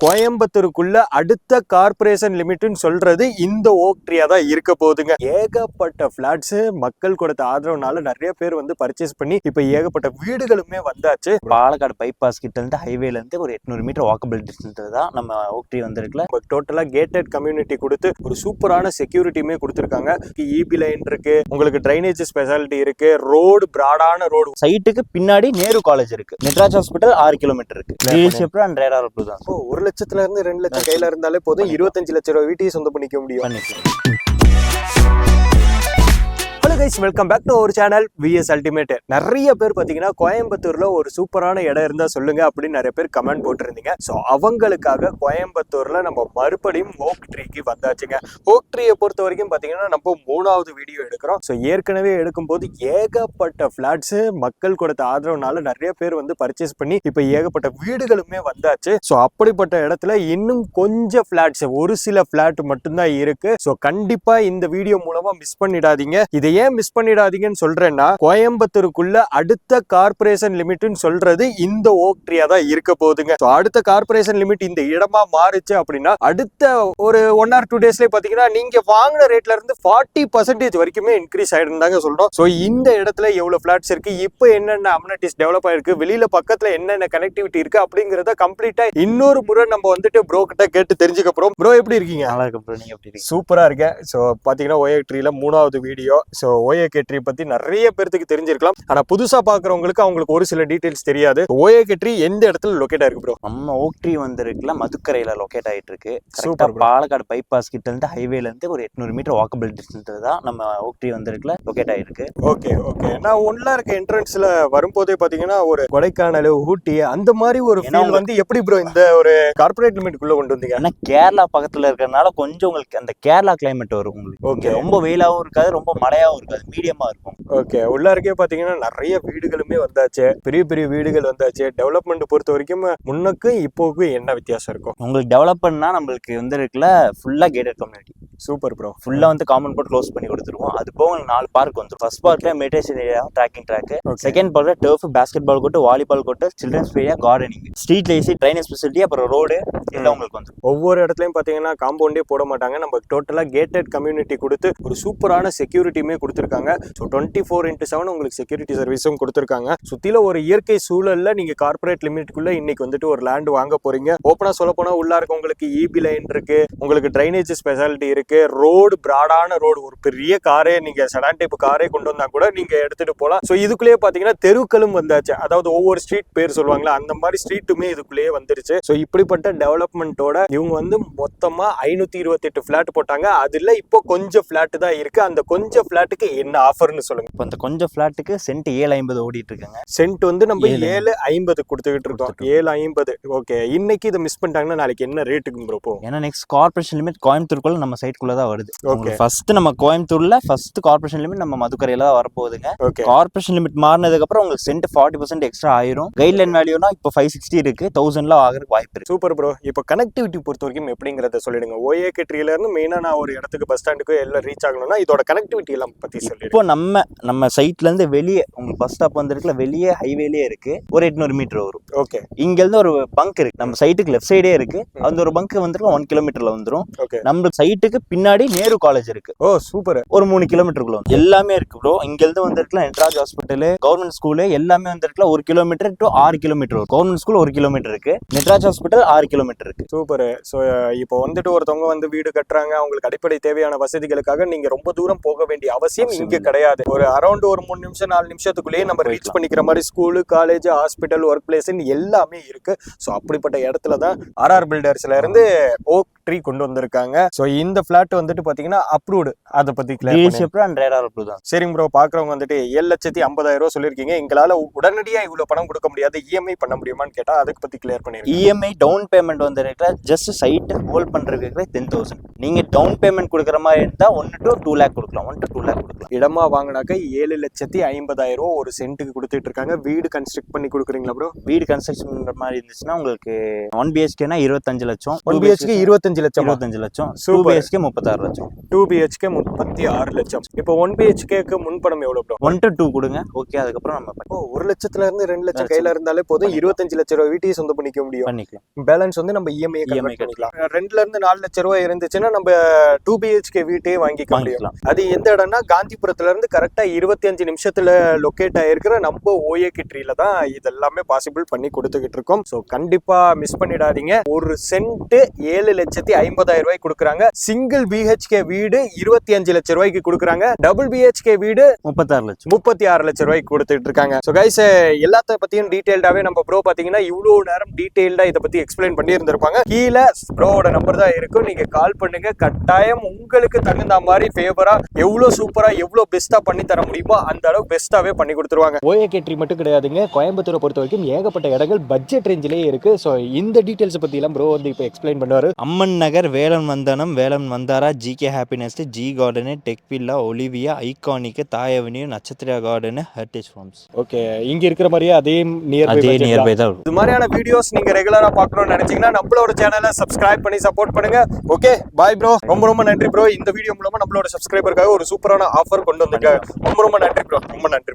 கோயம்புத்தூருக்குள்ள அடுத்த கார்பரேஷன் லிமிட்னு சொல்றது இந்த ஓக்ட்ரியா தான் இருக்க போகுதுங்க. ஏகப்பட்ட பிளாட்ஸ் மக்கள் கொடுத்த ஆதரவுனால நிறைய பேர் வந்து பர்ச்சேஸ் பண்ணி இப்ப ஏகப்பட்ட வீடுகளுமே வந்தாச்சு. பாலக்காடு பைபாஸ் கிட்ட இருந்து ஹைவேல இருந்து ஒரு 800 மீட்டர் வாக்கபிள் டிஸ்டன்ஸ் தான் நம்ம ஓக்ட்ரி வந்திருக்குல. டோட்டலா கேட்டட் கம்யூனிட்டி கொடுத்து ஒரு சூப்பரான செக்யூரிட்டியுமே கொடுத்துருக்காங்க. இபி லைன் இருக்கு, உங்களுக்கு டிரைனேஜ் ஸ்பெஷாலிட்டி இருக்கு, ரோடு பிராடான ரோடு. சைட்டுக்கு பின்னாடி நேரு காலேஜ் இருக்கு, மெட்ராஸ் ஹாஸ்பிட்டல் 6 கிலோமீட்டர் இருக்கு. அண்ட் ரேடார் அப்ரூவ் தான். 1 லட்சத்துல இருந்து 2 லட்சம் கையில இருந்தாலே போதும், 25 லட்சம் ரூபாய் வீட்டையும் சொந்தம் பண்ணிக்க முடியும். Welcome back to our channel VS ultimate. நிறைய பேர் பாத்தீங்கன்னா கோயம்புத்தூர்ல ஒரு சூப்பரான இடம் இருந்தா சொல்லுங்க அப்படின்னு நிறைய பேர் கமெண்ட் போட்டிருந்தீங்க. ஸோ அவங்களுக்காக கோயம்புத்தூர்ல நம்ம மறுபடியும் ஓக்ட்ரிக்கு வந்தாச்சுங்க. ஓக்ட்ரியை பொறுத்த வரைக்கும் பாத்தீங்கன்னா நம்ம 3வது வீடியோ எடுக்கிறோம். ஸோ ஏற்கனவே எடுக்கும்போது ஏகப்பட்ட பிளாட்ஸ் மக்கள் கொடுத்த ஆதரவுனால நிறைய பேர் வந்து பர்ச்சேஸ் பண்ணி இப்ப ஏகப்பட்ட வீடுகளுமே வந்தாச்சு. ஸோ அப்படிப்பட்ட இடத்துல இன்னும் கொஞ்சம் பிளாட்ஸ், ஒரு சில பிளாட் மட்டும்தான் இருக்கு. ஸோ கண்டிப்பா இந்த வீடியோ மூலமா மிஸ் பண்ணிடாதீங்க. இதை ஏன் மிஸ் பண்ணிடாதீங்கன்னு சொல்றேன்னா, கோயம்புத்தூருக்குள்ள அடுத்த கார்பரேஷன் லிமிட்னு சொல்றது இந்த ஓக்ட்ரியா தான் இருக்க போகுதுங்க. அடுத்த கார்பரேஷன் லிமிட் இந்த இடமா மாறுச்சு அப்படின்னா அடுத்த ஒரு 1 or 2 டேஸ்ல பாத்தீங்கன்னா நீங்க வாங்கின ரேட்ல இருந்து 40% வரைக்குமே இன்க்ரீஸ் ஆயிடுந்தாங்க சொல்றோம். சோ இந்த இடத்துல எவ்வளவு பிளாட்ஸ் இருக்கு, இப்போ என்னென்ன அம்யூனிட்டிஸ் டெவலப் ஆயிருக்கு, வெளியில பக்கத்துல என்னென்ன கனெக்டிவிட்டி இருக்கு அப்படிங்கறத கம்ப்ளீட்டா இன்னொரு முறை நம்ம வந்துட்டு ப்ரோ கிட்ட கேட்டு தெரிஞ்சுக்க போறோம். ப்ரோ எப்படி இருக்கீங்க? நல்லா இருக்கு ப்ரோ, நீங்க எப்படி இருக்கீங்க? சூப்பரா இருக்கேன். சோ பாத்தீங்கன்னா ஓக்ட்ரியில 3வது வீடியோ. சோ ஓக்ட்ரி பத்தி நிறைய பேருக்கு தெரிஞ்சிருக்கலாம், ஆனா புதுசா பாக்குறவங்களுக்கு அவங்களுக்கு ஒரு சில டீடைல்ஸ் தெரியாது. ஓக்ட்ரி எந்த இடத்துல லொகேட் ஆயிருக்கு ப்ரோ? நம்ம ஓக்ட்ரி வந்திருக்குல மதுக்கரையில லொகேட் ஆயிட்டு இருக்கு. சூப்பர். பாலக்காடு பைபாஸ் கிட்ட இருந்து ஹைவேல இருந்து ஒரு 800 மீட்டர் வாக்கபிள் டிஸ்டன்ஸ் தான் நம்ம ஓக்ட்ரி வந்திருக்குல லொகேட் ஆயிருக்கு. Okay okay. நான் ஒன்ல இருக்க என்ட்ரன்ஸ்ல வரும்போதே பாத்தீங்கன்னா ஒரு கொடைக்கானல், ஊட்டி அந்த மாதிரி ஒரு ஃபீல் வந்து எப்படி ப்ரோ இந்த ஒரு கார்ப்பரேட் லிமிட்குள்ள கொண்டு வந்தீங்க? ஏன்னா கேரளா பக்கத்துல இருக்கறனால கொஞ்சம் உங்களுக்கு அந்த கேரளா கிளைமேட் வரும் உங்களுக்கு. ஓகே, ரொம்ப வெயிலாவும் இருக்காது, ரொம்ப மழையாவும் இருக்காது, மீடியமா இருக்கும். ஓகே. உள்ள இருக்கே பாத்தீங்கன்னா நிறைய வீடுகளுமே வந்தாச்சு, பெரிய பெரிய வீடுகள் வந்தாச்சு. டெவலப்மெண்ட் பொறுத்த வரைக்கும் முன்னுக்கும் இப்போக்கும் என்ன வித்தியாசம் இருக்கும் உங்களுக்கு? டெவலப்மெண்ட்னா நம்மளுக்கு வந்து இருக்குல்ல ஃபுல்லா கேட்டட் கம்யூனிட்டி. Super bro. ஃபுல்லா வந்து காமன் போர்ட் க்ளோஸ் பண்ணி கொடுத்துருவோம். அது போக 4 பார்க் வந்துடும். ஃபர்ஸ்ட் பார்க்ல meditation area, tracking track. Second பார்க்ல turf, basketball court, volleyball court, children's area, gardening, street lights, drainage facility, அப்புறம் ரோடு எல்லாம் உங்களுக்கு வந்துடும். ஒவ்வொரு இடத்துலயும் பாத்தீங்கன்னா காம்பவுண்டே போட மாட்டாங்க, நம்ம டோட்டலா கேட்டட் கம்யூனிட்டி கொடுத்து ஒரு சூப்பரான செக்யூரிட்டியுமே கொடுத்துருக்காங்க. ஸோ 24/7 உங்களுக்கு செக்யூரிட்டி சர்வீஸும் கொடுத்துருக்காங்க. சுத்தில ஒரு இயற்கை சூழல்ல நீங்க கார்பரேட் லிமிட்குள்ள இன்னைக்கு வந்துட்டு ஒரு லேண்ட் வாங்க போறீங்க. ஓப்பனா சொல்ல போனா உள்ள இருக்க உங்களுக்கு இபி லைன் இருக்கு, உங்களுக்கு டிரைனேஜ் ஸ்பெஷாலிட்டி இருக்கு, ரோடு பிராடான ரோடு. ஒரு பெரிய காரே, நீங்க செடான் டைப் காரே கொண்டு வந்தா கூட நீங்க எடுத்துட்டு போலாம். ஸோ இதுக்குள்ளேயே பாத்தீங்கன்னா தெருக்களும் வந்தாச்சு, அதாவது ஒவ்வொரு ஸ்ட்ரீட் பேர் சொல்லுவாங்களா அந்த மாதிரி ஸ்ட்ரீட்டுமே இதுக்குள்ளேயே வந்துருச்சு. ஸோ இப்படிப்பட்ட டெவலப்மெண்ட்டோட இவங்க வந்து மொத்தமா 528 பிளாட் போட்டாங்க. அதுல இப்போ கொஞ்சம் பிளாட் தான் இருக்கு. அந்த கொஞ்சம் பிளாட்டுக்கு என்ன ஆஃபர்னு சொல்லுங்க. இப்போ அந்த கொஞ்சம் பிளாட்டுக்கு சென்ட் 750 ஓடிட்டு இருக்காங்க. சென்ட் வந்து நம்ம 750 கொடுத்துக்கிட்டு இருக்கோம். 750. ஓகே. இன்னைக்கு இதை மிஸ் பண்ணிட்டாங்கன்னா நாளைக்கு என்ன ரேட்டுக்கு ப்ரோ போகும்? ஏன்னா நெக்ஸ்ட் கார்பரேஷன் லிமிட் கோயம்புத்தூருக்குள்ள நம்ம சைட்குள்ள தான் வருது. ஓகே. ஃபர்ஸ்ட் நம்ம கோயம்புத்தூர்ல ஃபர்ஸ்ட் கார்பரேஷன் லிமிட் நம்ம மதுக்கரையில தான் வரப்போகுதுங்க. ஓகே. கார்பரேஷன் லிமிட் மாறினதுக்கு அப்புறம் உங்களுக்கு சென்ட் 40% எக்ஸ்ட்ரா ஆயிரும். கைட்லைன் வேல்யூனா இப்போ 560 இருக்கு, 1000ல ஆகிறதுக்கு வாய்ப்பு இருக்கு. Super bro. இப்போ கனெக்டிவிட்டி பொறுத்த வரைக்கும் எப்படிங்கறத சொல்லிடுங்க. ஓக்ட்ரியில இருந்து மெயினா நான் ஒரு இடத்துக்கு பஸ் ஸ்டாண்டுக்கு எல்லாம் ரீச் ஆகணும்னா இதோட கனெக்டிவிட்டி எல்லாம் பத்தி சொல்லிடுங்க. இப்போ நம்ம சைட்ல இருந்து வெளியே உங்களுக்கு பஸ் ஸ்டாப் வந்துருக்குல, வெளியே ஹைவேலயே இருக்கு, ஒரு 800 மீட்டர் வரும். ஓகே. இங்க இருந்து ஒரு பங்க் இருக்கு, நம்ம சைட்டுக்கு லெஃப்ட் சைடே இருக்கு. அந்த ஒரு பங்க் வந்துருக்கு 1 கிலோமீட்டர்ல வந்துரும். ஓகே. நம்ம சைட்டுக்கு பின்னாடி நேரு காலேஜ் இருக்கு. ஓ சூப்பர். ஒரு 3 கிலோமீட்டருக்குள்ள எல்லாமே இருக்கு ப்ரோ. இங்க இருந்து வந்துருக்குல என்ட்ராஜ் ஹாஸ்பிட்டல், கவர்மெண்ட் ஸ்கூல் எல்லாமே வந்துருக்குல 1 கிலோமீட்டர் டு 6 கிலோமீட்டர் வரும். கவர்மெண்ட் ஸ்கூல் 1 கிலோமீட்டர் இருக்கு, மெட்ராஸ் ஹாஸ்பிட்டல் 6 கிலோமீட்டர் இருக்கு. சூப்பர். ஸோ இப்போ வந்துட்டு ஒருத்தவங்க வந்து வீடு கட்டுறாங்க, அவங்களுக்கு அடிப்படை தேவையான வசதிகளுக்காக நீங்க ரொம்ப தூரம் போக வேண்டிய அவசியம் இங்க கிடையாது. ஒரு அரௌண்ட் ஒரு 3 நிமிஷம் 4 நிமிஷத்துக்குள்ளேயே நம்ம ரீச் பண்ணிக்கிற மாதிரி school, college, hospital, work place எல்லாமே இருக்கு. ஸோ அப்படிப்பட்ட இடத்துல தான் ஆர்ஆர் பில்டர்ஸ்ல இருந்து ஓக்ட்ரி கொண்டு வந்திருக்காங்க. ஸோ இந்த பிளாட் வந்துட்டு பாத்தீங்கன்னா அப்ரூவ்டு. அதை பத்தி சரிங்க ப்ரோ. பாக்குறவங்க வந்துட்டு 7,50,000 ரூபாய் சொல்லிருக்கீங்க, எங்களால உடனடியா இவ்வளவு பணம் கொடுக்க முடியாது, இஎம்ஐ பண்ண முடியுமான்னு கேட்டா அதுக்கு பத்தி கிளியர் பண்ணிருக்கீங்க. இஎம்ஐ டவுன் பேமெண்ட் வந்துருக்குல, ஜஸ்ட் சைட் ஹோல்ட் பண்றதுக்கு 10,000. நீங்க டவுன் பேமெண்ட் கொடுக்குற மாதிரி இருந்தா 1 to 2 lakh கொடுக்கலாம். 1 to 2 lakh கொடுக்கலாம். இடமா வாங்கினாக்க 7,50,000 ஒரு சென்ட்டுக்கு கொடுத்துட்டு இருக்காங்க. வீடு கன்ஸ்ட்ரக்ட் பண்ணி கொடுக்குறீங்களா ப்ரோ? வீடு கன்ஸ்ட்ரக்ஷன் பண்ற மாதிரி இருந்துச்சுன்னா உங்களுக்கு 1 BHK 25 லட்சம், 1 BHK 25 லட்சம், 25 லட்சம், 2 Super. BHK 36 லட்சம், 2 BHK 36 லட்சம். இப்போ 1 BHK முன்பணம் எவ்வளவு ப்ரோ? 1 to 2 கொடுங்க. ஓகே, அதுக்கப்புறம் நம்ம 1 லட்சத்துல இருந்து 2 லட்சம் கையில இருந்தாலே போதும். 25 லட்சம் ரூபாய் வீட்டையும் சொந்தம் பண்ணிக்க முடியும். பண்ணிக்கலாம். பேலன்ஸ் வந்து நம்ம இஎம்ஐ பண்ணிக்கலாம். 2ல இருந்து 4 லட்சம் ரூபாய் இருந்துச்சுன்னா நம்ம 2 BHK வீட்டையே வாங்கிக்க முடியும். அது எந்த இடம்னா காந்திபுரத்துல இருந்து கரெக்டா 25 நிமிஷத்துல லொகேட் ஆயிருக்கிற நம்ம ஓஏ கிட்ரியில தான் இதெல்லாமே பாசிபிள் பண்ணி கொடுத்துக்கிட்டு இருக்கோம். ஸோ கண்டிப்பா மிஸ் பண்ணிடாதீங்க. ஒரு சென்ட் 7,50,000 ரூபாய் கொடுக்குறாங்க. சிங்கிள் BHK வீடு 25 லட்சம் ரூபாய்க்கு கொடுக்குறாங்க. டபுள் BHK வீடு 36 லட்சம், 36 லட்சம் ரூபாய்க்கு கொடுத்துட்டு இருக்காங்க. ஸோ கைஸ், எல்லாத்த பத்தியும் டீடைல்டாவே நம்ம ப்ரோ பாத்தீங்கன்னா இவ்வளவு நேரம் டீடைல்டா இதை பத்தி எக்ஸ்பிளைன் பண்ணி இருந்திருப்பாங்க. கீழே ப்ரோவோட நம்பர் தான் இருக்கும். நீங்க கால் பண்ணுங்க. கட்டாயம் உங்களுக்கு தகுந்த மாதிரி ஃபேவரா எவ்வளவு சூப்பரா எவ்வளவு பெஸ்டா பண்ணி தர முடியுமோ அந்த அளவுக்கு பெஸ்டாவே பண்ணி கொடுத்துருவாங்க. ஓஏ கேட்ரி மட்டும் கிடையாதுங்க, கோயம்புத்தூரை பொறுத்த வரைக்கும் ஏகப்பட்ட இடங்கள் பட்ஜெட் ரேஞ்சிலேயே இருக்கு. ஸோ இந்த டீடைல்ஸ் பத்தி எல்லாம் ப்ரோ வந்து இப்போ எக்ஸ்பிளைன் பண்ணுவாரு. அம்மன் நகர், Velan Vandhanam, Velan Vandhara, GK happiness, G garden, tech villa, Olivia, iconic, Thai avenue, Nakshatra garden, heritage farms. Okay, இங்க இருக்கிற மாதிரியே அதே நியர்பை தான். இது மாதிரியான வீடியோஸ் நீங்க ரெகுலரா பார்க்கணும்னு நினைச்சீங்கன்னா நம்மளோட சேனலை சப்ஸ்கிரைப் பண்ணி சப்போர்ட் பண்ணுங்க. Okay, bye bro. ரொம்ப ரொம்ப நன்றி ப்ரோ. இந்த வீடியோ மூலமா நம்மளோட சப்ஸ்கிரைபருக்காக ஒரு சூப்பரான ஆஃபர் கொண்டு வந்திருக்காங்க. ரொம்ப ரொம்ப நன்றி ப்ரோ. ரொம்ப நன்றி.